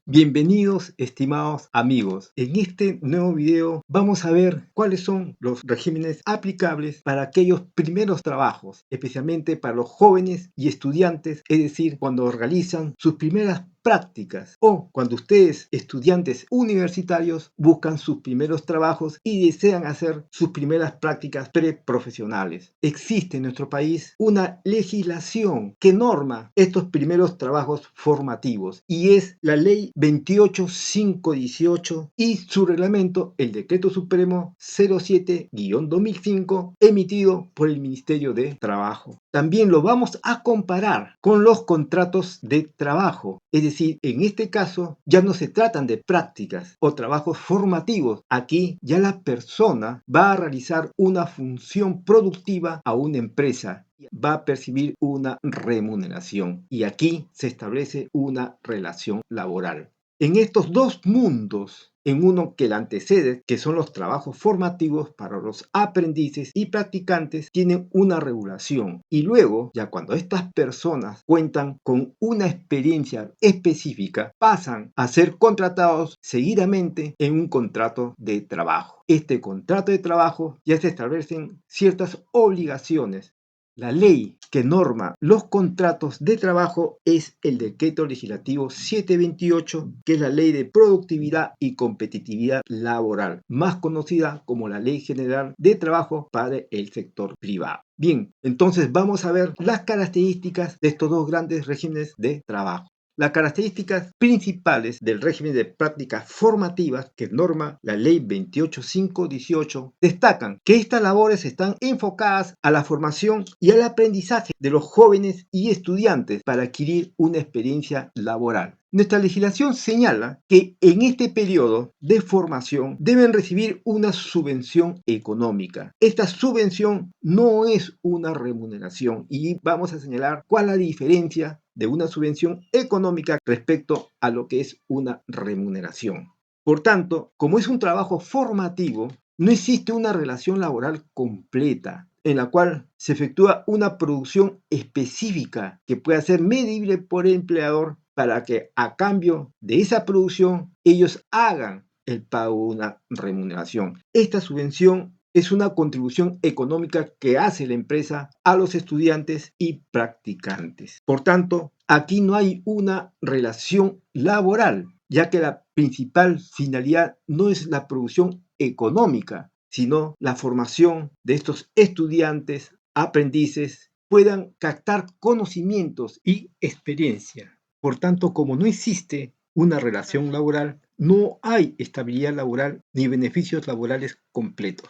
Bienvenidos, estimados amigos. En este nuevo video vamos a ver cuáles son los regímenes aplicables para aquellos primeros trabajos, especialmente para los jóvenes y estudiantes, es decir, cuando realizan sus primeras prácticas o cuando ustedes, estudiantes universitarios, buscan sus primeros trabajos y desean hacer sus primeras prácticas preprofesionales. Existe en nuestro país una legislación que norma estos primeros trabajos formativos y es la Ley 28518 y su reglamento, el Decreto Supremo 07-2005, emitido por el Ministerio de Trabajo. También lo vamos a comparar con los contratos de trabajo, es decir, en este caso ya no se tratan de prácticas o trabajos formativos. Aquí ya la persona va a realizar una función productiva a una empresa, va a percibir una remuneración y aquí se establece una relación laboral. En estos dos mundos, en uno que la antecede, que son los trabajos formativos para los aprendices y practicantes, tienen una regulación. Y luego, ya cuando estas personas cuentan con una experiencia específica, pasan a ser contratados seguidamente en un contrato de trabajo. Este contrato de trabajo ya se establecen ciertas obligaciones. La ley que norma los contratos de trabajo es el Decreto Legislativo 728, que es la Ley de Productividad y Competitividad Laboral, más conocida como la Ley General de Trabajo para el sector privado. Bien, entonces vamos a ver las características de estos dos grandes regímenes de trabajo. Las características principales del régimen de prácticas formativas que norma la Ley 28518 destacan que estas labores están enfocadas a la formación y al aprendizaje de los jóvenes y estudiantes para adquirir una experiencia laboral. Nuestra legislación señala que en este periodo de formación deben recibir una subvención económica. Esta subvención no es una remuneración y vamos a señalar cuál es la diferencia de una subvención económica respecto a lo que es una remuneración. Por tanto, como es un trabajo formativo, no existe una relación laboral completa en la cual se efectúa una producción específica que pueda ser medible por el empleador para que a cambio de esa producción ellos hagan el pago de una remuneración. Esta subvención es una contribución económica que hace la empresa a los estudiantes y practicantes. Por tanto, aquí no hay una relación laboral, ya que la principal finalidad no es la producción económica, sino la formación de estos estudiantes, aprendices, puedan captar conocimientos y experiencia. Por tanto, como no existe una relación laboral, no hay estabilidad laboral ni beneficios laborales completos.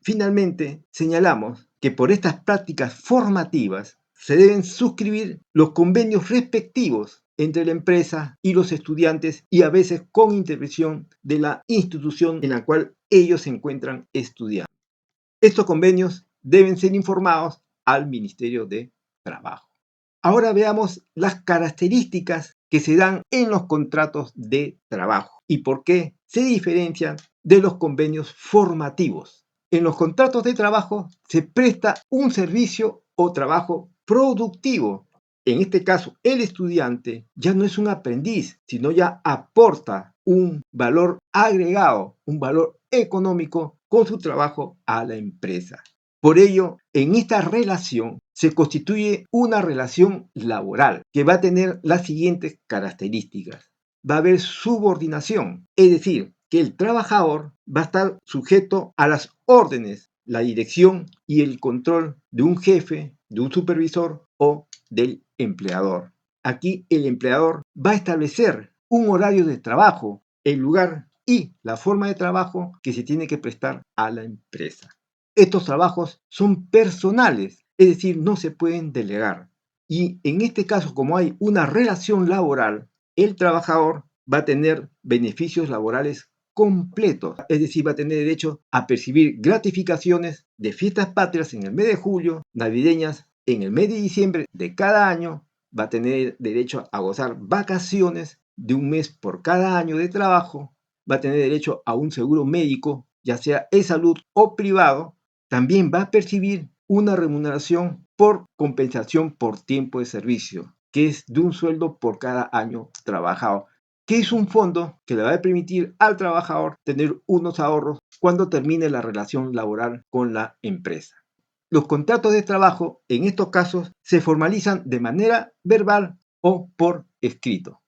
Finalmente, señalamos que por estas prácticas formativas se deben suscribir los convenios respectivos entre la empresa y los estudiantes y a veces con intervención de la institución en la cual ellos se encuentran estudiando. Estos convenios deben ser informados al Ministerio de Trabajo. Ahora veamos las características que se dan en los contratos de trabajo y por qué se diferencian de los convenios formativos. En los contratos de trabajo se presta un servicio o trabajo productivo. En este caso, el estudiante ya no es un aprendiz, sino ya aporta un valor agregado, un valor económico con su trabajo a la empresa. Por ello, en esta relación se constituye una relación laboral que va a tener las siguientes características. Va a haber subordinación, es decir, que el trabajador va a estar sujeto a las órdenes, la dirección y el control de un jefe, de un supervisor o del empleador. Aquí el empleador va a establecer un horario de trabajo, el lugar y la forma de trabajo que se tiene que prestar a la empresa. Estos trabajos son personales, es decir, no se pueden delegar. Y en este caso, como hay una relación laboral, el trabajador va a tener beneficios laborales completos, es decir, va a tener derecho a percibir gratificaciones de fiestas patrias en el mes de julio, navideñas en el mes de diciembre de cada año, va a tener derecho a gozar vacaciones de un mes por cada año de trabajo, va a tener derecho a un seguro médico, ya sea de salud o privado. También va a percibir una remuneración por compensación por tiempo de servicio, que es de un sueldo por cada año trabajado. que es un fondo que le va a permitir al trabajador tener unos ahorros cuando termine la relación laboral con la empresa. Los contratos de trabajo en estos casos se formalizan de manera verbal o por escrito.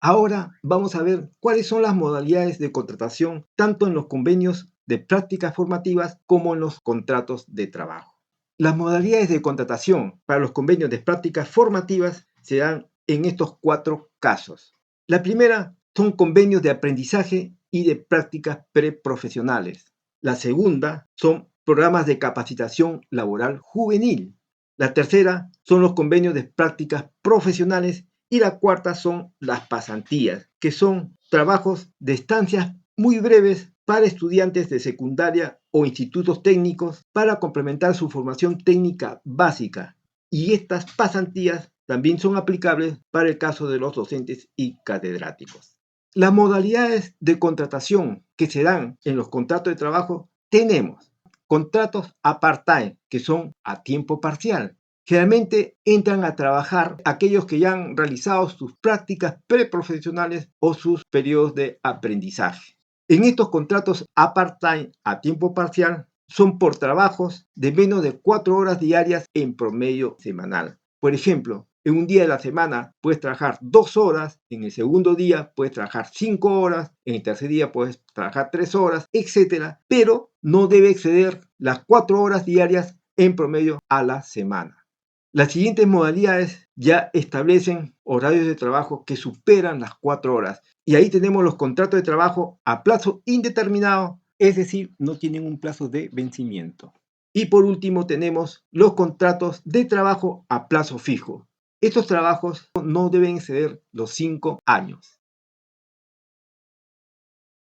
Ahora vamos a ver cuáles son las modalidades de contratación tanto en los convenios de prácticas formativas como en los contratos de trabajo. Las modalidades de contratación para los convenios de prácticas formativas se dan en estos 4 casos. La primera son convenios de aprendizaje y de prácticas preprofesionales. La segunda son programas de capacitación laboral juvenil. La tercera son los convenios de prácticas profesionales y la cuarta son las pasantías, que son trabajos de estancias muy breves para estudiantes de secundaria o institutos técnicos para complementar su formación técnica básica. Y estas pasantías también son aplicables para el caso de los docentes y catedráticos. Las modalidades de contratación que se dan en los contratos de trabajo tenemos contratos a part-time, que son a tiempo parcial. Generalmente entran a trabajar aquellos que ya han realizado sus prácticas preprofesionales o sus periodos de aprendizaje. En estos contratos a part-time, a tiempo parcial, son por trabajos de menos de 4 horas diarias en promedio semanal. Por ejemplo, en un día de la semana puedes trabajar 2 horas, en el segundo día puedes trabajar 5 horas, en el tercer día puedes trabajar 3 horas, etc. Pero no debe exceder las 4 horas diarias en promedio a la semana. Las siguientes modalidades ya establecen horarios de trabajo que superan las 4 horas. Y ahí tenemos los contratos de trabajo a plazo indeterminado, es decir, no tienen un plazo de vencimiento. Y por último tenemos los contratos de trabajo a plazo fijo. Estos trabajos no deben exceder los 5 años.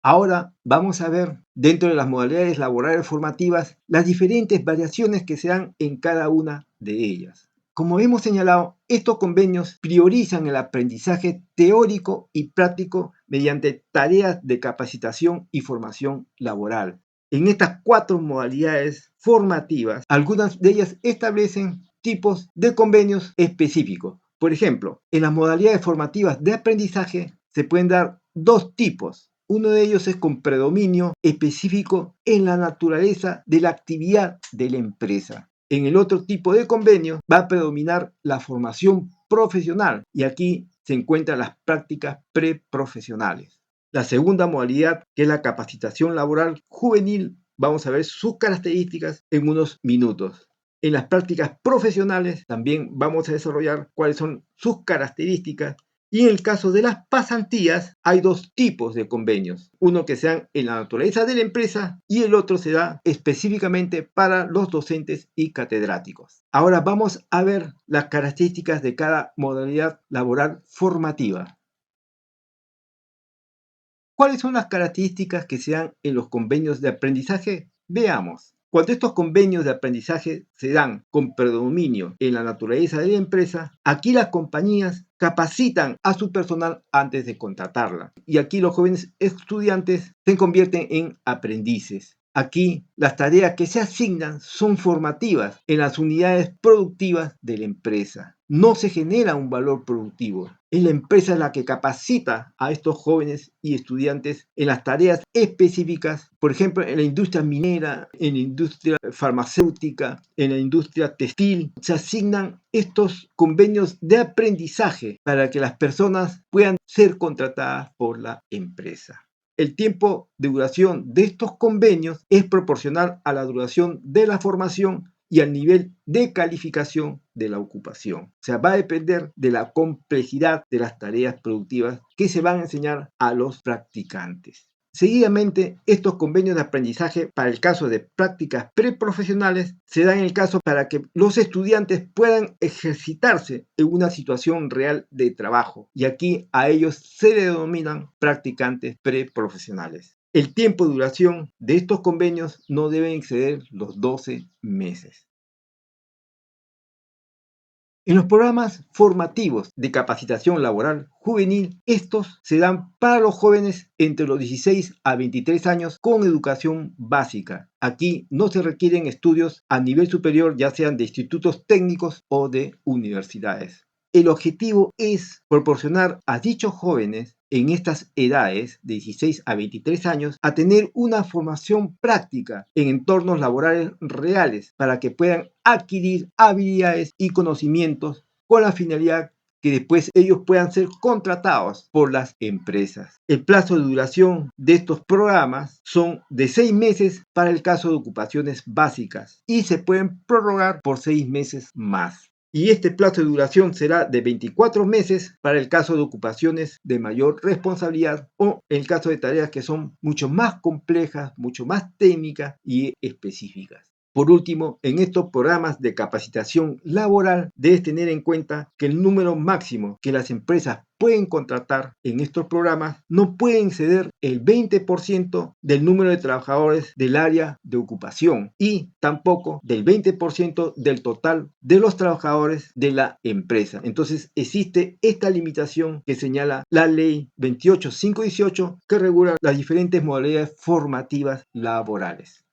Ahora vamos a ver, dentro de las modalidades laborales formativas, las diferentes variaciones que se dan en cada una de ellas. Como hemos señalado, estos convenios priorizan el aprendizaje teórico y práctico mediante tareas de capacitación y formación laboral. En estas 4 modalidades formativas, algunas de ellas establecen tipos de convenios específicos. Por ejemplo, en las modalidades formativas de aprendizaje se pueden dar 2 tipos. Uno de ellos es con predominio específico en la naturaleza de la actividad de la empresa. En el otro tipo de convenio va a predominar la formación profesional y aquí se encuentran las prácticas preprofesionales. La segunda modalidad, que es la capacitación laboral juvenil, vamos a ver sus características en unos minutos. En las prácticas profesionales también vamos a desarrollar cuáles son sus características. Y en el caso de las pasantías, hay 2 tipos de convenios. Uno que se dan en la naturaleza de la empresa y el otro se da específicamente para los docentes y catedráticos. Ahora vamos a ver las características de cada modalidad laboral formativa. ¿Cuáles son las características que se dan en los convenios de aprendizaje? Veamos. Cuando estos convenios de aprendizaje se dan con predominio en la naturaleza de la empresa, aquí las compañías capacitan a su personal antes de contratarla. Y aquí los jóvenes estudiantes se convierten en aprendices. Aquí las tareas que se asignan son formativas en las unidades productivas de la empresa. No se genera un valor productivo. Es la empresa la que capacita a estos jóvenes y estudiantes en las tareas específicas, por ejemplo, en la industria minera, en la industria farmacéutica, en la industria textil. Se asignan estos convenios de aprendizaje para que las personas puedan ser contratadas por la empresa. El tiempo de duración de estos convenios es proporcional a la duración de la formación y al nivel de calificación de la ocupación. O sea, va a depender de la complejidad de las tareas productivas que se van a enseñar a los practicantes. Seguidamente, estos convenios de aprendizaje para el caso de prácticas preprofesionales se dan en el caso para que los estudiantes puedan ejercitarse en una situación real de trabajo y aquí a ellos se le denominan practicantes preprofesionales. El tiempo de duración de estos convenios no debe exceder los 12 meses. En los programas formativos de capacitación laboral juvenil, estos se dan para los jóvenes entre los 16 a 23 años con educación básica. Aquí no se requieren estudios a nivel superior, ya sean de institutos técnicos o de universidades. el objetivo es proporcionar a dichos jóvenes en estas edades, de 16 a 23 años, a tener una formación práctica en entornos laborales reales para que puedan adquirir habilidades y conocimientos con la finalidad que después ellos puedan ser contratados por las empresas. El plazo de duración de estos programas son de 6 meses para el caso de ocupaciones básicas y se pueden prorrogar por 6 meses más. Y este plazo de duración será de 24 meses para el caso de ocupaciones de mayor responsabilidad o en el caso de tareas que son mucho más complejas, mucho más técnicas y específicas. Por último, en estos programas de capacitación laboral debes tener en cuenta que el número máximo que las empresas pueden contratar en estos programas no puede exceder el 20% del número de trabajadores del área de ocupación y tampoco del 20% del total de los trabajadores de la empresa. Entonces existe esta limitación que señala la ley 28518 que regula las diferentes modalidades formativas laborales.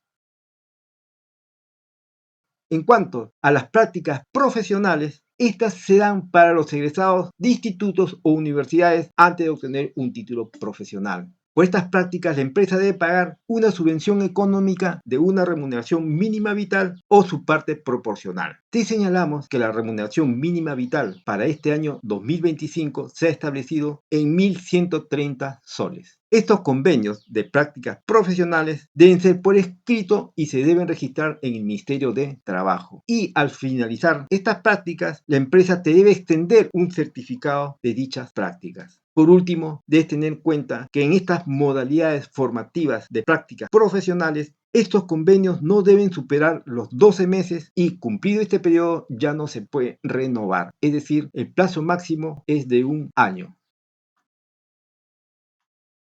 En cuanto a las prácticas profesionales, estas se dan para los egresados de institutos o universidades antes de obtener un título profesional. Por estas prácticas, la empresa debe pagar una subvención económica de una remuneración mínima vital o su parte proporcional. Te señalamos que la remuneración mínima vital para este año 2025 se ha establecido en 1.130 soles. Estos convenios de prácticas profesionales deben ser por escrito y se deben registrar en el Ministerio de Trabajo. Y al finalizar estas prácticas, la empresa te debe extender un certificado de dichas prácticas. Por último, debes tener en cuenta que en estas modalidades formativas de prácticas profesionales, estos convenios no deben superar los 12 meses y cumplido este periodo ya no se puede renovar. Es decir, el plazo máximo es de un año.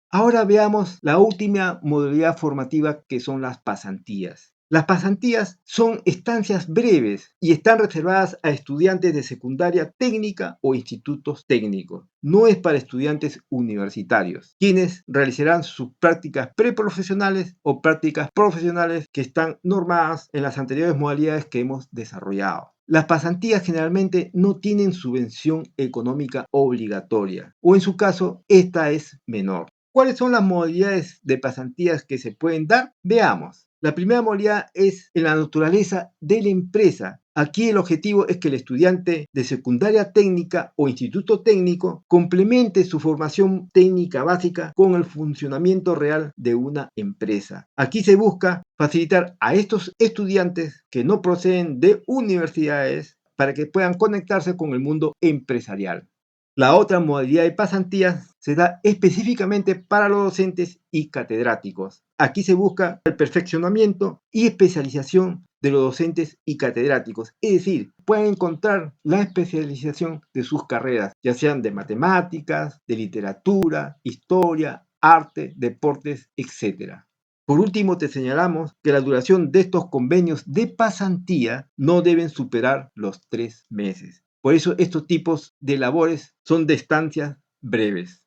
Ahora veamos la última modalidad formativa que son las pasantías. Las pasantías son estancias breves y están reservadas a estudiantes de secundaria técnica o institutos técnicos. No es para estudiantes universitarios, quienes realizarán sus prácticas preprofesionales o prácticas profesionales que están normadas en las anteriores modalidades que hemos desarrollado. Las pasantías generalmente no tienen subvención económica obligatoria o en su caso esta es menor. ¿Cuáles son las modalidades de pasantías que se pueden dar? Veamos. La primera modalidad es en la naturaleza de la empresa. Aquí el objetivo es que el estudiante de secundaria técnica o instituto técnico complemente su formación técnica básica con el funcionamiento real de una empresa. Aquí se busca facilitar a estos estudiantes que no proceden de universidades para que puedan conectarse con el mundo empresarial. La otra modalidad de pasantías se da específicamente para los docentes y catedráticos. Aquí se busca el perfeccionamiento y especialización de los docentes y catedráticos, es decir, pueden encontrar la especialización de sus carreras, ya sean de matemáticas, de literatura, historia, arte, deportes, etc. Por último, te señalamos que la duración de estos convenios de pasantía no deben superar los 3 meses. Por eso estos tipos de labores son de estancias breves.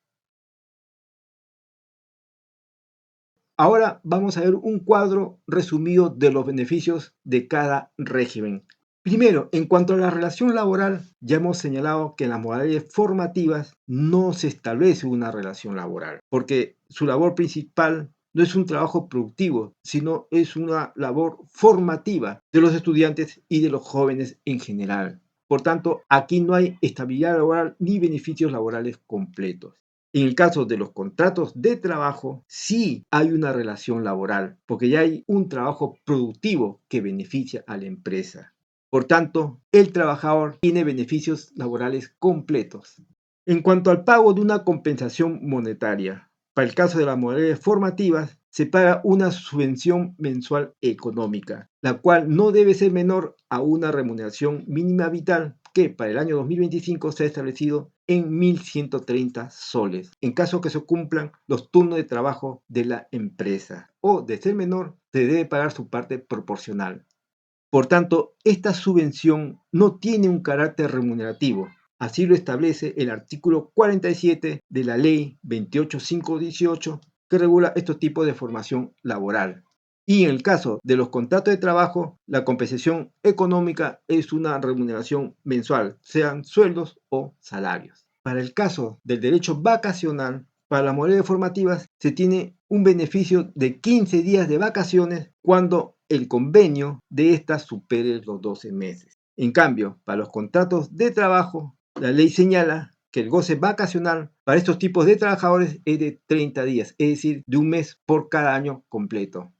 Ahora vamos a ver un cuadro resumido de los beneficios de cada régimen. Primero, en cuanto a la relación laboral, ya hemos señalado que en las modalidades formativas no se establece una relación laboral, porque su labor principal no es un trabajo productivo, sino es una labor formativa de los estudiantes y de los jóvenes en general. Por tanto, aquí no hay estabilidad laboral ni beneficios laborales completos. En el caso de los contratos de trabajo, sí hay una relación laboral, porque ya hay un trabajo productivo que beneficia a la empresa. Por tanto, el trabajador tiene beneficios laborales completos. En cuanto al pago de una compensación monetaria, para el caso de las modalidades formativas, se paga una subvención mensual económica, la cual no debe ser menor a una remuneración mínima vital que para el año 2025 se ha establecido en 1.130 soles, en caso que se cumplan los turnos de trabajo de la empresa. O, de ser menor, se debe pagar su parte proporcional. Por tanto, esta subvención no tiene un carácter remunerativo. Así lo establece el artículo 47 de la Ley 28518 que regula estos tipos de formación laboral. Y en el caso de los contratos de trabajo, la compensación económica es una remuneración mensual, sean sueldos o salarios. Para el caso del derecho vacacional, para las modalidades formativas se tiene un beneficio de 15 días de vacaciones cuando el convenio de estas supere los 12 meses. En cambio, para los contratos de trabajo, la ley señala que el goce vacacional para estos tipos de trabajadores es de 30 días, es decir, de un mes por cada año completo.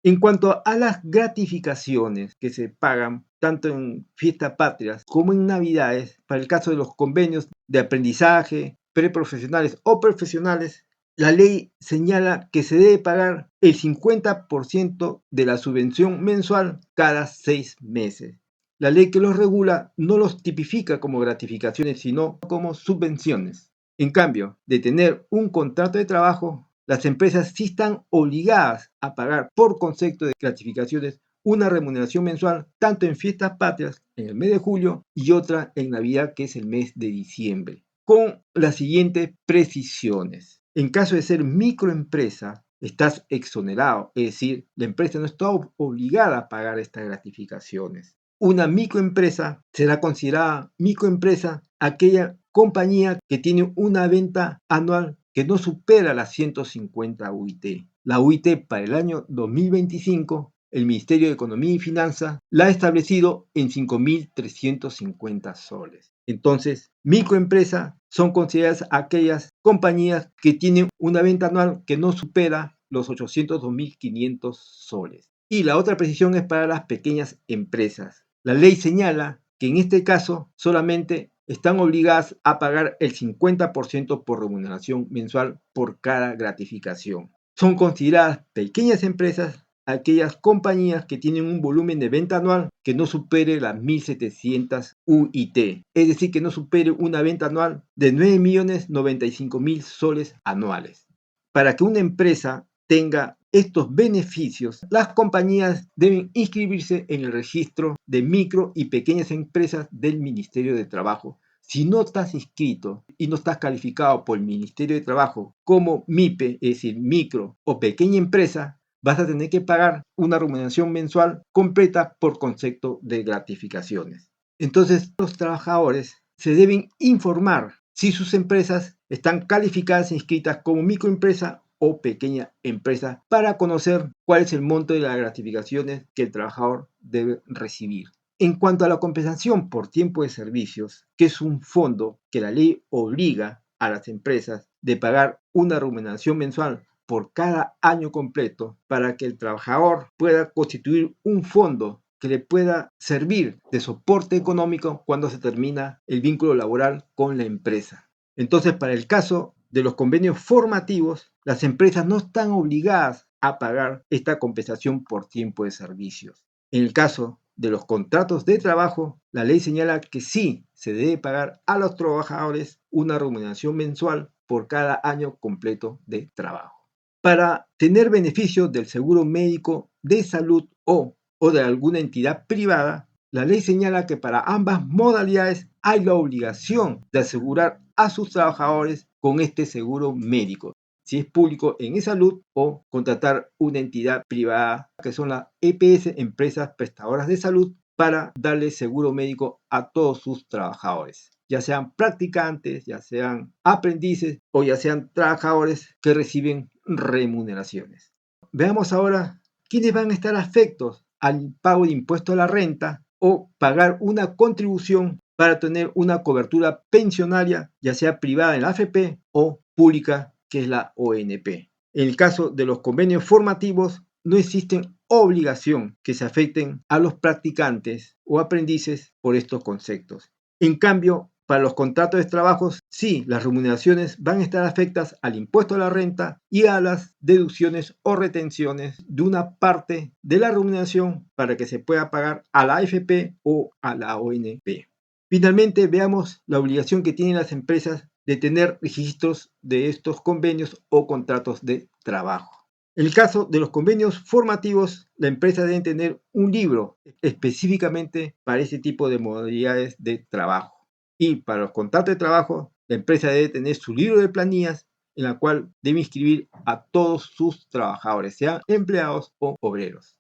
En cuanto a las gratificaciones que se pagan tanto en fiestas patrias como en navidades, para el caso de los convenios de aprendizaje, preprofesionales o profesionales, la ley señala que se debe pagar el 50% de la subvención mensual cada 6 meses. La ley que los regula no los tipifica como gratificaciones, sino como subvenciones. En cambio, de tener un contrato de trabajo, las empresas sí están obligadas a pagar por concepto de gratificaciones una remuneración mensual, tanto en fiestas patrias, en el mes de julio, y otra en Navidad, que es el mes de diciembre, con las siguientes precisiones. En caso de ser microempresa, estás exonerado, es decir, la empresa no está obligada a pagar estas gratificaciones. Una microempresa será considerada microempresa aquella compañía que tiene una venta anual que no supera las 150 UIT. La UIT para el año 2025, el Ministerio de Economía y Finanzas la ha establecido en 5.350 soles. Entonces, microempresas son consideradas aquellas compañías que tienen una venta anual que no supera los 802.500 soles. Y la otra precisión es para las pequeñas empresas. La ley señala que en este caso solamente están obligadas a pagar el 50% por remuneración mensual por cada gratificación. Son consideradas pequeñas empresas aquellas compañías que tienen un volumen de venta anual que no supere las 1.700 UIT, es decir, que no supere una venta anual de 9.095.000 soles anuales. Para que una empresa tenga estos beneficios, las compañías deben inscribirse en el registro de micro y pequeñas empresas del Ministerio de Trabajo. Si no estás inscrito y no estás calificado por el Ministerio de Trabajo como MIPE, es decir, micro o pequeña empresa, vas a tener que pagar una remuneración mensual completa por concepto de gratificaciones. Entonces, los trabajadores se deben informar si sus empresas están calificadas e inscritas como microempresa o pequeña empresa para conocer cuál es el monto de las gratificaciones que el trabajador debe recibir. En cuanto a la compensación por tiempo de servicios, que es un fondo que la ley obliga a las empresas de pagar una remuneración mensual por cada año completo para que el trabajador pueda constituir un fondo que le pueda servir de soporte económico cuando se termina el vínculo laboral con la empresa. Entonces, para el caso de los convenios formativos, las empresas no están obligadas a pagar esta compensación por tiempo de servicios. En el caso de los contratos de trabajo, la ley señala que sí se debe pagar a los trabajadores una remuneración mensual por cada año completo de trabajo. Para tener beneficio del seguro médico de salud o de alguna entidad privada, la ley señala que para ambas modalidades hay la obligación de asegurar a sus trabajadores con este seguro médico, si es público en salud o contratar una entidad privada que son las EPS, empresas prestadoras de salud, para darle seguro médico a todos sus trabajadores, ya sean practicantes, ya sean aprendices o ya sean trabajadores que reciben remuneraciones. Veamos ahora quiénes van a estar afectos al pago de impuesto a la renta o pagar una contribución para tener una cobertura pensionaria, ya sea privada en la AFP o pública, que es la ONP. En el caso de los convenios formativos, no existen obligación que se afecten a los practicantes o aprendices por estos conceptos. En cambio, para los contratos de trabajo, sí, las remuneraciones van a estar afectadas al impuesto a la renta y a las deducciones o retenciones de una parte de la remuneración para que se pueda pagar a la AFP o a la ONP. Finalmente, veamos la obligación que tienen las empresas de tener registros de estos convenios o contratos de trabajo. En el caso de los convenios formativos, la empresa debe tener un libro específicamente para ese tipo de modalidades de trabajo. Y para los contratos de trabajo, la empresa debe tener su libro de planillas en la cual debe inscribir a todos sus trabajadores, sean empleados o obreros.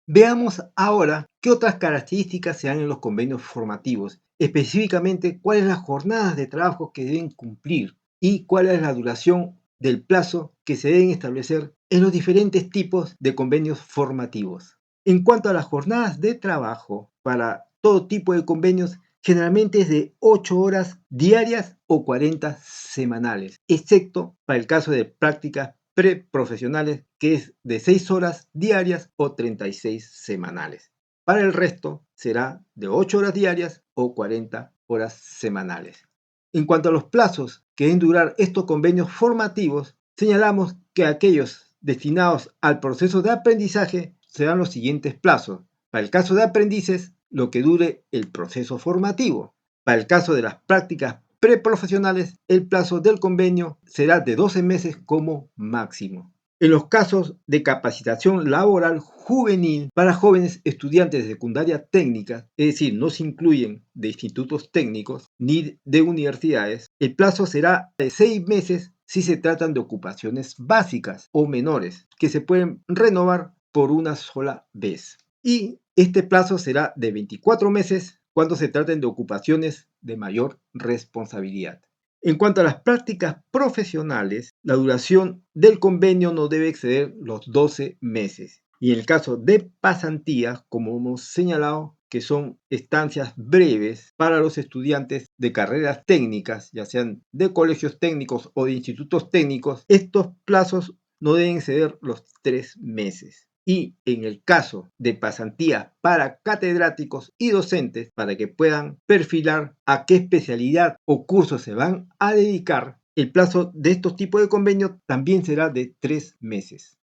Veamos ahora qué otras características se dan en los convenios formativos, específicamente cuáles las jornadas de trabajo que deben cumplir y cuál es la duración del plazo que se deben establecer en los diferentes tipos de convenios formativos. En cuanto a las jornadas de trabajo, para todo tipo de convenios, generalmente es de 8 horas diarias o 40 semanales, excepto para el caso de prácticas preprofesionales, que es de 6 horas diarias o 36 semanales. Para el resto será de 8 horas diarias o 40 horas semanales. En cuanto a los plazos que deben durar estos convenios formativos, señalamos que aquellos destinados al proceso de aprendizaje serán los siguientes plazos. Para el caso de aprendices, lo que dure el proceso formativo. Para el caso de las prácticas preprofesionales, el plazo del convenio será de 12 meses como máximo. En los casos de capacitación laboral juvenil para jóvenes estudiantes de secundaria técnica, es decir, no se incluyen de institutos técnicos ni de universidades, el plazo será de 6 meses si se tratan de ocupaciones básicas o menores, que se pueden renovar por una sola vez. Y este plazo será de 24 meses cuando se traten de ocupaciones de mayor responsabilidad. En cuanto a las prácticas profesionales, la duración del convenio no debe exceder los 12 meses. Y en el caso de pasantías, como hemos señalado, que son estancias breves para los estudiantes de carreras técnicas, ya sean de colegios técnicos o de institutos técnicos, estos plazos no deben exceder los 3 meses. Y en el caso de pasantías para catedráticos y docentes, para que puedan perfilar a qué especialidad o curso se van a dedicar, el plazo de estos tipos de convenios también será de 3 meses.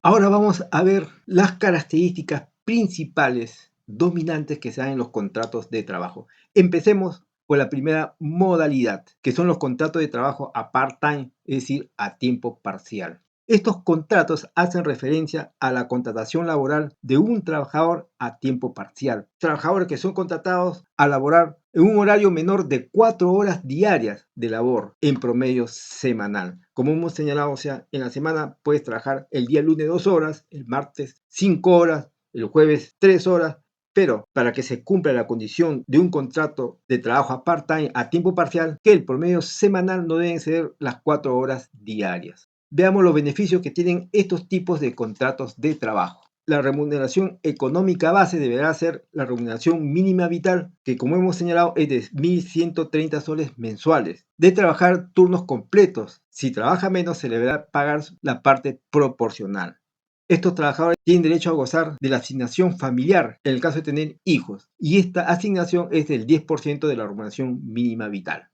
Ahora vamos a ver las características principales dominantes que se dan en los contratos de trabajo. Empecemos por la primera modalidad, que son los contratos de trabajo a part-time, es decir, a tiempo parcial. Estos contratos hacen referencia a la contratación laboral de un trabajador a tiempo parcial. Trabajadores que son contratados a laborar en un horario menor de 4 horas diarias de labor en promedio semanal. Como hemos señalado, o sea, en la semana puedes trabajar el día lunes 2 horas, el martes 5 horas, el jueves 3 horas, pero para que se cumpla la condición de un contrato de trabajo a part-time a tiempo parcial, que el promedio semanal no deben ser las 4 horas diarias. Veamos los beneficios que tienen estos tipos de contratos de trabajo. La remuneración económica base deberá ser la remuneración mínima vital, que como hemos señalado es de 1.130 soles mensuales. De trabajar turnos completos. Si trabaja menos, se le deberá pagar la parte proporcional. Estos trabajadores tienen derecho a gozar de la asignación familiar en el caso de tener hijos, y esta asignación es del 10% de la remuneración mínima vital.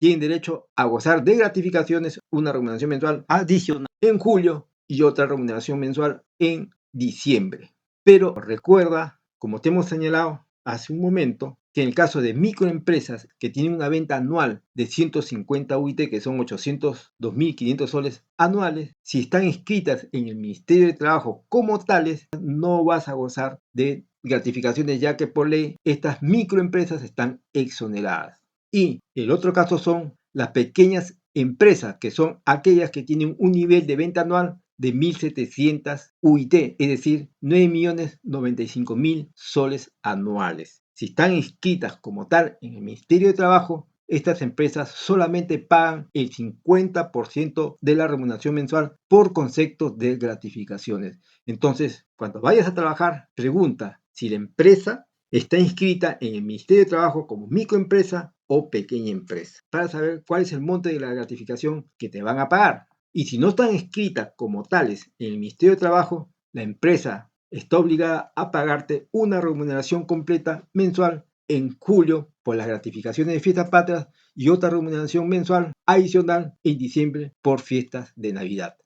Tienen derecho a gozar de gratificaciones, una remuneración mensual adicional en julio y otra remuneración mensual en diciembre. Pero recuerda, como te hemos señalado hace un momento, que en el caso de microempresas que tienen una venta anual de 150 UIT, que son 802.500 soles anuales, si están inscritas en el Ministerio de Trabajo como tales, no vas a gozar de gratificaciones, ya que por ley estas microempresas están exoneradas. Y el otro caso son las pequeñas empresas, que son aquellas que tienen un nivel de venta anual de 1.700 UIT, es decir, 9.095.000 soles anuales. Si están inscritas como tal en el Ministerio de Trabajo, estas empresas solamente pagan el 50% de la remuneración mensual por concepto de gratificaciones. Entonces, cuando vayas a trabajar, pregunta si la empresa está inscrita en el Ministerio de Trabajo como microempresa o pequeña empresa, para saber cuál es el monto de la gratificación que te van a pagar. Y si no están inscritas como tales en el Ministerio de Trabajo, la empresa está obligada a pagarte una remuneración completa mensual en julio por las gratificaciones de fiestas patrias y otra remuneración mensual adicional en diciembre por fiestas de Navidad.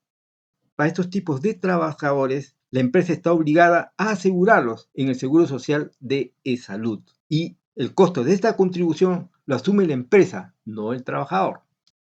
Para estos tipos de trabajadores, la empresa está obligada a asegurarlos en el Seguro Social de Salud, y el costo de esta contribución lo asume la empresa, no el trabajador.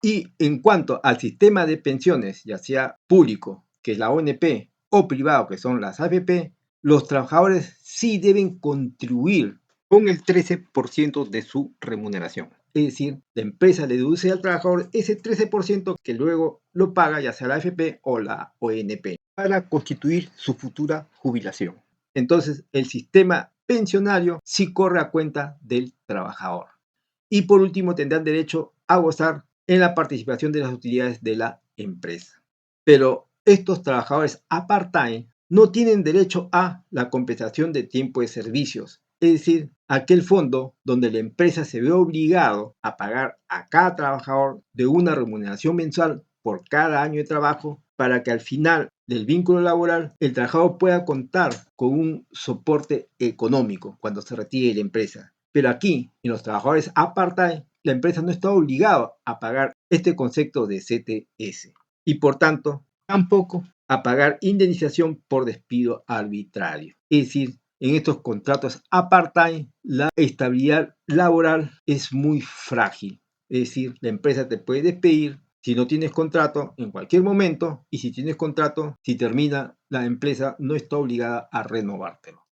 Y en cuanto al sistema de pensiones, ya sea público, que es la ONP, o privado, que son las AFP, los trabajadores sí deben contribuir con el 13% de su remuneración. Es decir, la empresa le deduce al trabajador ese 13% que luego lo paga ya sea la AFP o la ONP para constituir su futura jubilación. Entonces, el sistema pensionario sí corre a cuenta del trabajador. Y por último, tendrán derecho a gozar en la participación de las utilidades de la empresa. Pero estos trabajadores a part-time no tienen derecho a la compensación de tiempo de servicios, es decir, aquel fondo donde la empresa se ve obligado a pagar a cada trabajador de una remuneración mensual por cada año de trabajo para que al final del vínculo laboral el trabajador pueda contar con un soporte económico cuando se retire de la empresa. Pero aquí, en los trabajadores a part-time, la empresa no está obligada a pagar este concepto de CTS y por tanto tampoco a pagar indemnización por despido arbitrario. Es decir, en estos contratos a part-time la estabilidad laboral es muy frágil. Es decir, la empresa te puede despedir si no tienes contrato en cualquier momento y si tienes contrato, si termina, la empresa no está obligada a renovártelo.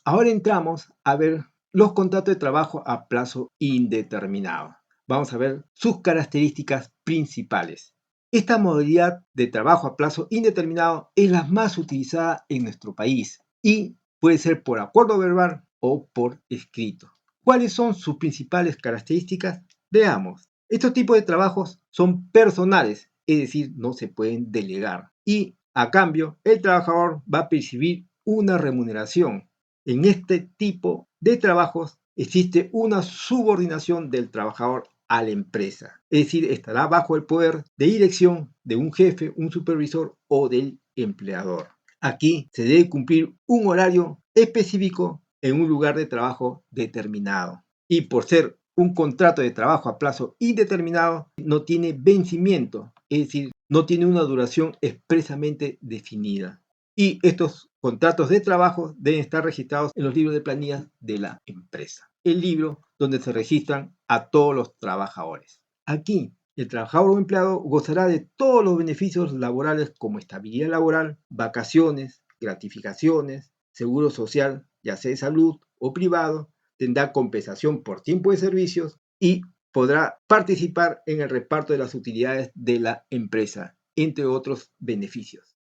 Ahora entramos a ver los contratos de trabajo a plazo indeterminado. Vamos a ver sus características principales. Esta modalidad de trabajo a plazo indeterminado es la más utilizada en nuestro país y puede ser por acuerdo verbal o por escrito. ¿Cuáles son sus principales características? Veamos. Estos tipos de trabajos son personales, es decir, no se pueden delegar y a cambio el trabajador va a percibir una remuneración. En este tipo de trabajos existe una subordinación del trabajador a la empresa, es decir, estará bajo el poder de dirección de un jefe, un supervisor o del empleador. Aquí se debe cumplir un horario específico en un lugar de trabajo determinado. Y por ser un contrato de trabajo a plazo indeterminado, no tiene vencimiento, es decir, no tiene una duración expresamente definida. Y estos contratos de trabajo deben estar registrados en los libros de planillas de la empresa, el libro donde se registran a todos los trabajadores. Aquí, el trabajador o empleado gozará de todos los beneficios laborales como estabilidad laboral, vacaciones, gratificaciones, seguro social, ya sea de salud o privado, tendrá compensación por tiempo de servicios y podrá participar en el reparto de las utilidades de la empresa, entre otros beneficios.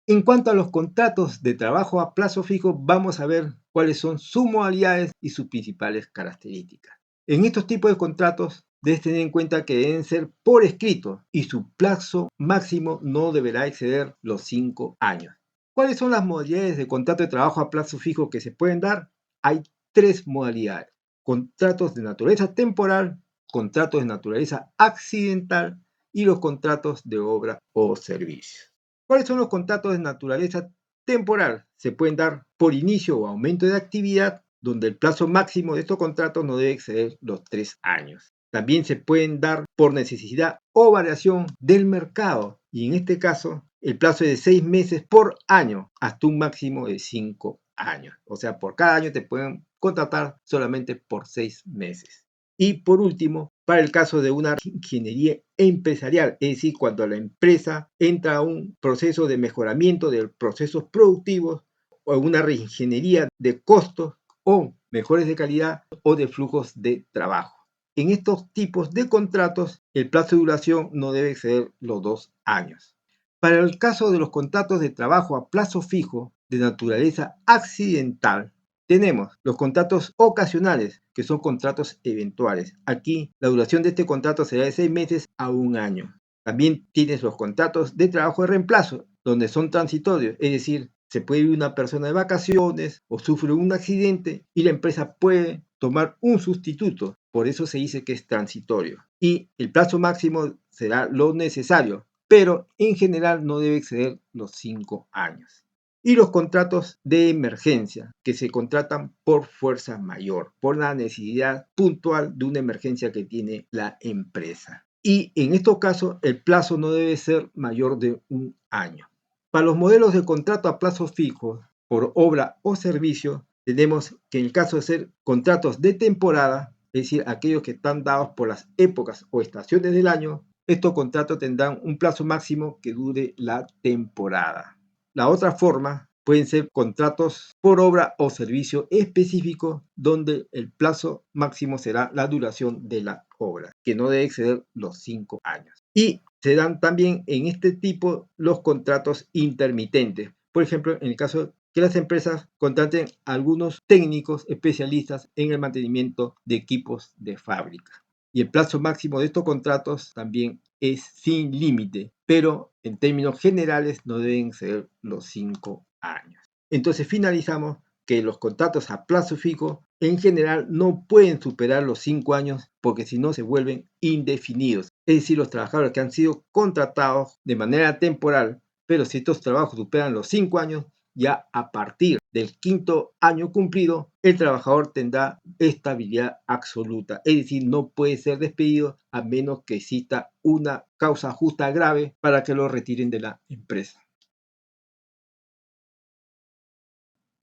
En cuanto a los contratos de trabajo a plazo fijo, vamos a ver cuáles son sus modalidades y sus principales características. En estos tipos de contratos, debes tener en cuenta que deben ser por escrito y su plazo máximo no deberá exceder los 5 años. ¿Cuáles son las modalidades de contrato de trabajo a plazo fijo que se pueden dar? Hay 3 modalidades. Contratos de naturaleza temporal, contratos de naturaleza accidental y los contratos de obra o servicio. ¿Cuáles son los contratos de naturaleza temporal? Se pueden dar por inicio o aumento de actividad, donde el plazo máximo de estos contratos no debe exceder los 3 años. También se pueden dar por necesidad o variación del mercado, y en este caso el plazo es de 6 meses por año hasta un máximo de 5 años. O sea, por cada año te pueden contratar solamente por 6 meses. Y por último, para el caso de una ingeniería empresarial, es decir, cuando la empresa entra a un proceso de mejoramiento de procesos productivos o una reingeniería de costos o mejores de calidad o de flujos de trabajo. En estos tipos de contratos, el plazo de duración no debe exceder los 2 años. Para el caso de los contratos de trabajo a plazo fijo de naturaleza accidental, tenemos los contratos ocasionales, que son contratos eventuales. Aquí la duración de este contrato será de 6 meses a 1 año. También tienes los contratos de trabajo de reemplazo, donde son transitorios, es decir, se puede ir una persona de vacaciones o sufre un accidente y la empresa puede tomar un sustituto. Por eso se dice que es transitorio. Y el plazo máximo será lo necesario, pero en general no debe exceder los 5 años. Y los contratos de emergencia, que se contratan por fuerza mayor, por la necesidad puntual de una emergencia que tiene la empresa. Y en estos casos, el plazo no debe ser mayor de 1 año. Para los modelos de contrato a plazo fijo, por obra o servicio, tenemos que en el caso de ser contratos de temporada, es decir, aquellos que están dados por las épocas o estaciones del año, estos contratos tendrán un plazo máximo que dure la temporada. La otra forma pueden ser contratos por obra o servicio específico, donde el plazo máximo será la duración de la obra, que no debe exceder los 5 años. Y se dan también en este tipo los contratos intermitentes. Por ejemplo, en el caso que las empresas contraten a algunos técnicos especialistas en el mantenimiento de equipos de fábrica. Y el plazo máximo de estos contratos también es sin límite, pero en términos generales no deben ser los 5 años. Entonces finalizamos que los contratos a plazo fijo en general no pueden superar los 5 años porque si no se vuelven indefinidos. Es decir, los trabajadores que han sido contratados de manera temporal, pero si estos trabajos superan los 5 años, ya a partir del quinto año cumplido, el trabajador tendrá estabilidad absoluta. Es decir, no puede ser despedido a menos que exista una causa justa grave para que lo retiren de la empresa.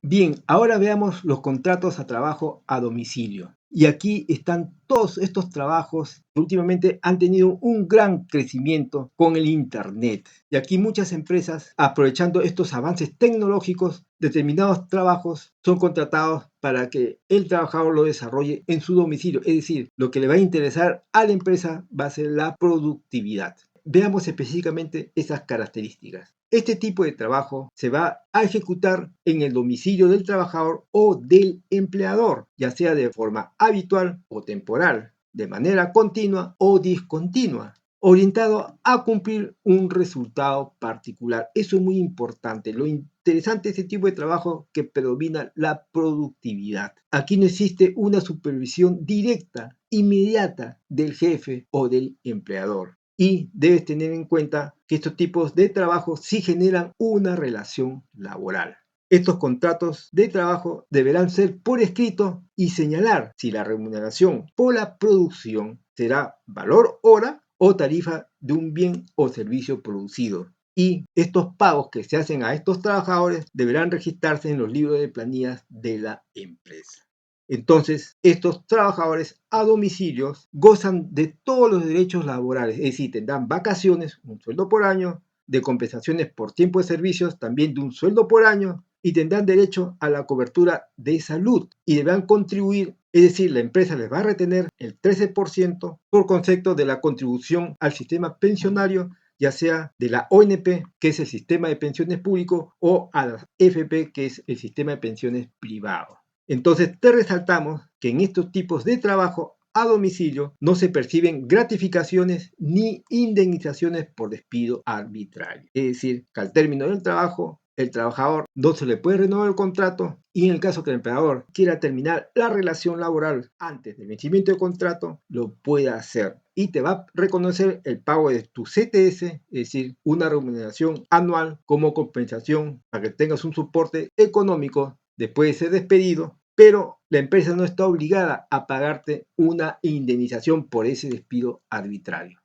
Bien, ahora veamos los contratos a trabajo a domicilio. Y aquí están todos estos trabajos que últimamente han tenido un gran crecimiento con el Internet. Y aquí muchas empresas, aprovechando estos avances tecnológicos, determinados trabajos son contratados para que el trabajador lo desarrolle en su domicilio. Es decir, lo que le va a interesar a la empresa va a ser la productividad. Veamos específicamente esas características. Este tipo de trabajo se va a ejecutar en el domicilio del trabajador o del empleador, ya sea de forma habitual o temporal, de manera continua o discontinua, orientado a cumplir un resultado particular. Eso es muy importante. Lo interesante de este tipo de trabajo que predomina la productividad. Aquí no existe una supervisión directa, inmediata del jefe o del empleador. Y debes tener en cuenta que estos tipos de trabajo sí generan una relación laboral. Estos contratos de trabajo deberán ser por escrito y señalar si la remuneración por la producción será valor hora o tarifa de un bien o servicio producido. Y estos pagos que se hacen a estos trabajadores deberán registrarse en los libros de planillas de la empresa. Entonces, estos trabajadores a domicilios gozan de todos los derechos laborales, es decir, tendrán vacaciones, un sueldo por año, de compensaciones por tiempo de servicios, también de un sueldo por año, y tendrán derecho a la cobertura de salud y deberán contribuir, es decir, la empresa les va a retener el 13% por concepto de la contribución al sistema pensionario, ya sea de la ONP, que es el sistema de pensiones público, o a la FP, que es el sistema de pensiones privado. Entonces, te resaltamos que en estos tipos de trabajo a domicilio no se perciben gratificaciones ni indemnizaciones por despido arbitrario. Es decir, que al término del trabajo, el trabajador no se le puede renovar el contrato y en el caso que el empleador quiera terminar la relación laboral antes del vencimiento del contrato, lo puede hacer. Y te va a reconocer el pago de tu CTS, es decir, una remuneración anual como compensación para que tengas un soporte económico después de ser despedido, pero la empresa no está obligada a pagarte una indemnización por ese despido arbitrario.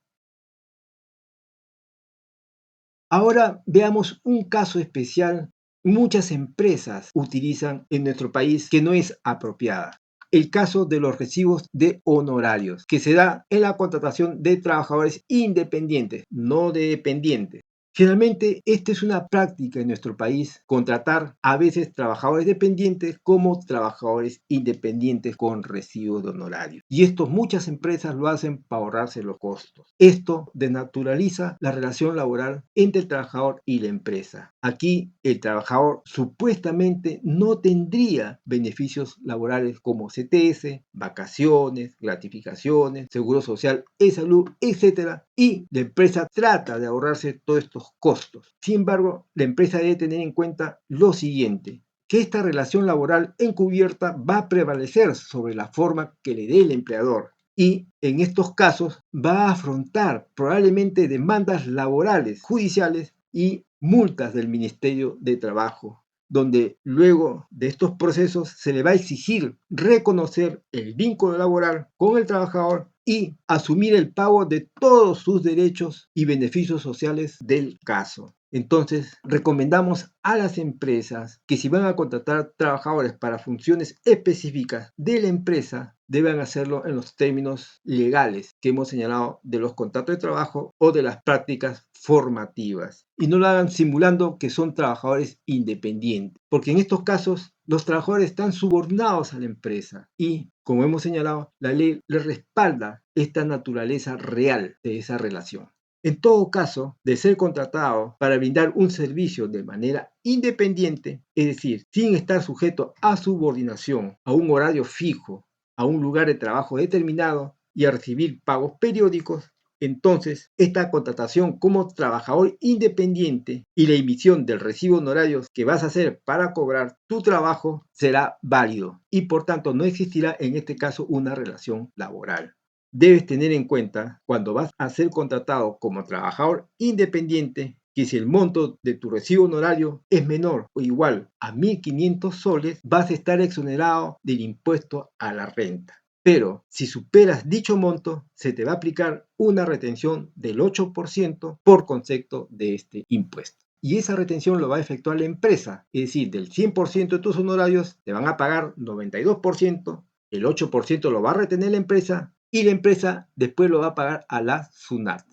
Ahora veamos un caso especial. Muchas empresas utilizan en nuestro país que no es apropiada. El caso de los recibos de honorarios, que se da en la contratación de trabajadores independientes, no de dependientes. Generalmente, esta es una práctica en nuestro país, contratar a veces trabajadores dependientes como trabajadores independientes con recibos de honorarios. Y esto muchas empresas lo hacen para ahorrarse los costos. Esto desnaturaliza la relación laboral entre el trabajador y la empresa. Aquí el trabajador supuestamente no tendría beneficios laborales como CTS, vacaciones, gratificaciones, seguro social, salud, etcétera, y la empresa trata de ahorrarse todos estos costos. Sin embargo, la empresa debe tener en cuenta lo siguiente: que esta relación laboral encubierta va a prevalecer sobre la forma que le dé el empleador y en estos casos va a afrontar probablemente demandas laborales, judiciales y multas del Ministerio de Trabajo, donde luego de estos procesos se le va a exigir reconocer el vínculo laboral con el trabajador y asumir el pago de todos sus derechos y beneficios sociales del caso. Entonces, recomendamos a las empresas que si van a contratar trabajadores para funciones específicas de la empresa, deben hacerlo en los términos legales que hemos señalado de los contratos de trabajo o de las prácticas formativas. Y no lo hagan simulando que son trabajadores independientes, porque en estos casos los trabajadores están subordinados a la empresa y, como hemos señalado, la ley les respalda esta naturaleza real de esa relación. En todo caso, de ser contratado para brindar un servicio de manera independiente, es decir, sin estar sujeto a subordinación, a un horario fijo, a un lugar de trabajo determinado y a recibir pagos periódicos, entonces esta contratación como trabajador independiente y la emisión del recibo honorarios que vas a hacer para cobrar tu trabajo será válido y por tanto no existirá en este caso una relación laboral. Debes tener en cuenta cuando vas a ser contratado como trabajador independiente que si el monto de tu recibo honorario es menor o igual a 1.500 soles, vas a estar exonerado del impuesto a la renta. Pero si superas dicho monto, se te va a aplicar una retención del 8% por concepto de este impuesto. Y esa retención lo va a efectuar la empresa, es decir, del 100% de tus honorarios te van a pagar 92%, el 8% lo va a retener la empresa y la empresa después lo va a pagar a la SUNAT.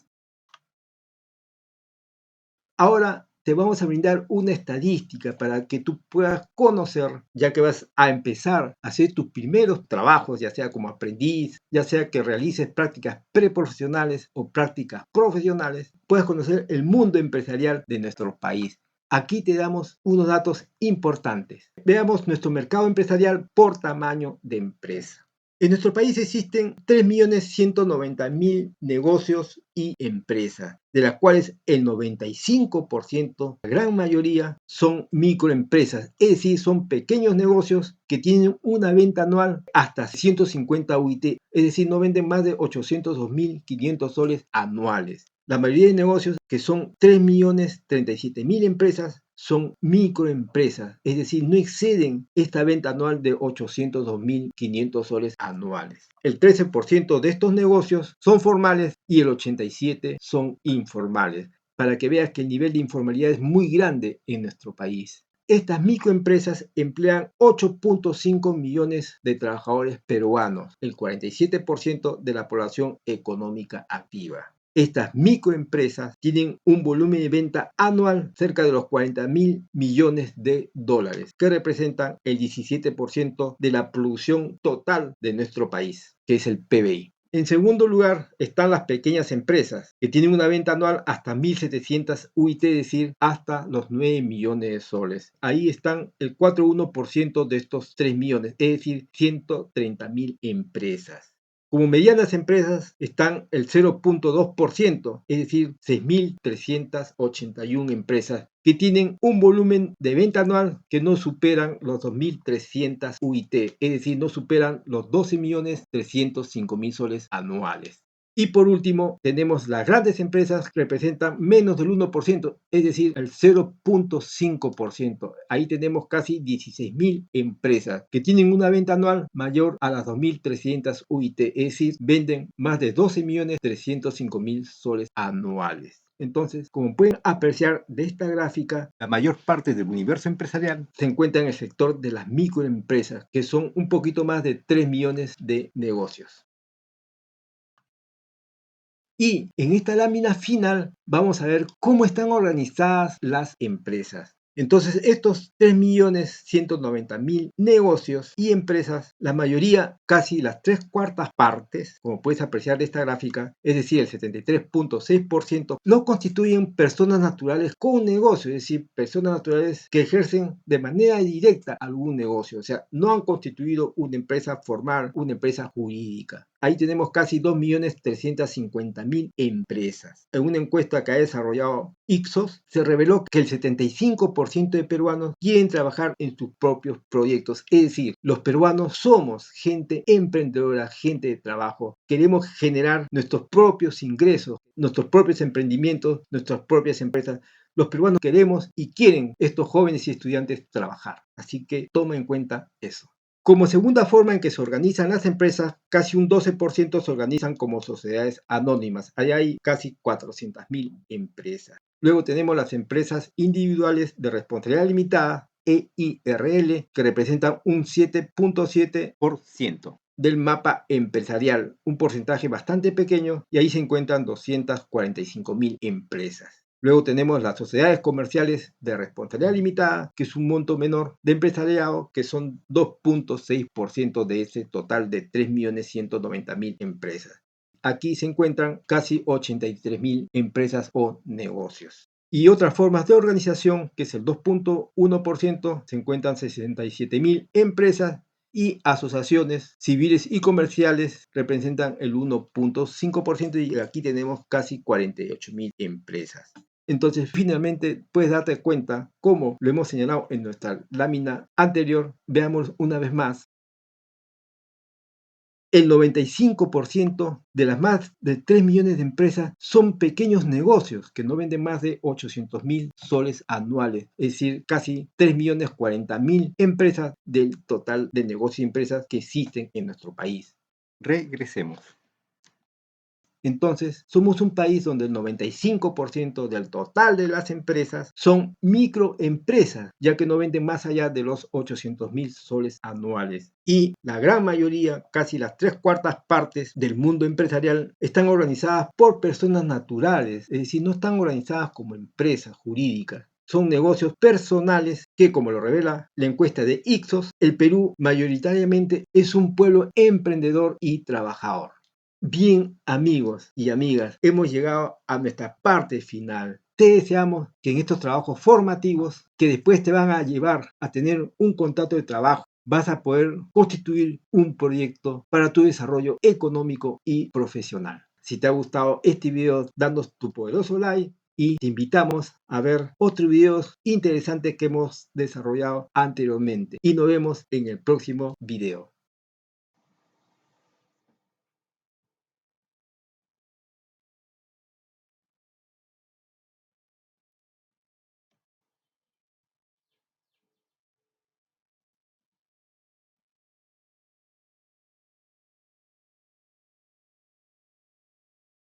Ahora te vamos a brindar una estadística para que tú puedas conocer, ya que vas a empezar a hacer tus primeros trabajos, ya sea como aprendiz, ya sea que realices prácticas preprofesionales o prácticas profesionales, puedas conocer el mundo empresarial de nuestro país. Aquí te damos unos datos importantes. Veamos nuestro mercado empresarial por tamaño de empresa. En nuestro país existen 3.190.000 negocios y empresas, de las cuales el 95%, la gran mayoría, son microempresas, es decir, son pequeños negocios que tienen una venta anual hasta 150 UIT, es decir, no venden más de 802.500 soles anuales. La mayoría de negocios, que son 3.037.000 empresas, son microempresas, es decir, no exceden esta venta anual de 802.500 soles anuales. El 13% de estos negocios son formales y el 87% son informales, para que veas que el nivel de informalidad es muy grande en nuestro país. Estas microempresas emplean 8.5 millones de trabajadores peruanos, el 47% de la población económica activa. Estas microempresas tienen un volumen de venta anual cerca de los 40.000 millones de dólares, que representan el 17% de la producción total de nuestro país, que es el PBI. En segundo lugar están las pequeñas empresas, que tienen una venta anual hasta 1.700 UIT, es decir, hasta los 9 millones de soles. Ahí están el 4,1% de estos 3 millones, es decir, 130.000 empresas. Como medianas empresas están el 0,2%, es decir, 6.381 empresas que tienen un volumen de venta anual que no superan los 2.300 UIT, es decir, no superan los 12.305.000 soles anuales. Y por último, tenemos las grandes empresas que representan menos del 1%, es decir, el 0,5%. Ahí tenemos casi 16.000 empresas que tienen una venta anual mayor a las 2.300 UIT, es decir, venden más de 12.305.000 soles anuales. Entonces, como pueden apreciar de esta gráfica, la mayor parte del universo empresarial se encuentra en el sector de las microempresas, que son un poquito más de 3 millones de negocios. Y en esta lámina final vamos a ver cómo están organizadas las empresas. Entonces, estos 3.190.000 negocios y empresas, la mayoría, casi las 3/4 partes, como puedes apreciar de esta gráfica, es decir, el 73,6%, lo constituyen personas naturales con negocio, es decir, personas naturales que ejercen de manera directa algún negocio, o sea, no han constituido una empresa formal, una empresa jurídica. Ahí tenemos casi 2.350.000 empresas. En una encuesta que ha desarrollado Ipsos, se reveló que el 75% de peruanos quieren trabajar en sus propios proyectos. Es decir, los peruanos somos gente emprendedora, gente de trabajo. Queremos generar nuestros propios ingresos, nuestros propios emprendimientos, nuestras propias empresas. Los peruanos queremos y quieren estos jóvenes y estudiantes trabajar. Así que toma en cuenta eso. Como segunda forma en que se organizan las empresas, casi un 12% se organizan como sociedades anónimas. Allá hay casi 400.000 empresas. Luego tenemos las empresas individuales de responsabilidad limitada, EIRL, que representan un 7.7% del mapa empresarial, un porcentaje bastante pequeño, y ahí se encuentran 245.000 empresas. Luego tenemos las sociedades comerciales de responsabilidad limitada, que es un monto menor de empresariado, que son 2.6% de ese total de 3.190.000 empresas. Aquí se encuentran casi 83.000 empresas o negocios. Y otras formas de organización, que es el 2.1%, se encuentran 67.000 empresas, y asociaciones civiles y comerciales representan el 1.5%, y aquí tenemos casi 48.000 empresas. Entonces, finalmente, puedes darte cuenta, como lo hemos señalado en nuestra lámina anterior. Veamos una vez más. El 95% de las más de 3 millones de empresas son pequeños negocios que no venden más de 800.000 soles anuales, es decir, casi 3.040.000 empresas del total de negocios y empresas que existen en nuestro país. Regresemos. Entonces, somos un país donde el 95% del total de las empresas son microempresas, ya que no venden más allá de los 800.000 soles anuales. Y la gran mayoría, casi las 3/4 partes del mundo empresarial, están organizadas por personas naturales, es decir, no están organizadas como empresas jurídicas. Son negocios personales que, como lo revela la encuesta de Ipsos, el Perú mayoritariamente es un pueblo emprendedor y trabajador. Bien, amigos y amigas, hemos llegado a nuestra parte final. Te deseamos que en estos trabajos formativos, que después te van a llevar a tener un contrato de trabajo, vas a poder constituir un proyecto para tu desarrollo económico y profesional. Si te ha gustado este video, danos tu poderoso like, y te invitamos a ver otros videos interesantes que hemos desarrollado anteriormente. Y nos vemos en el próximo video.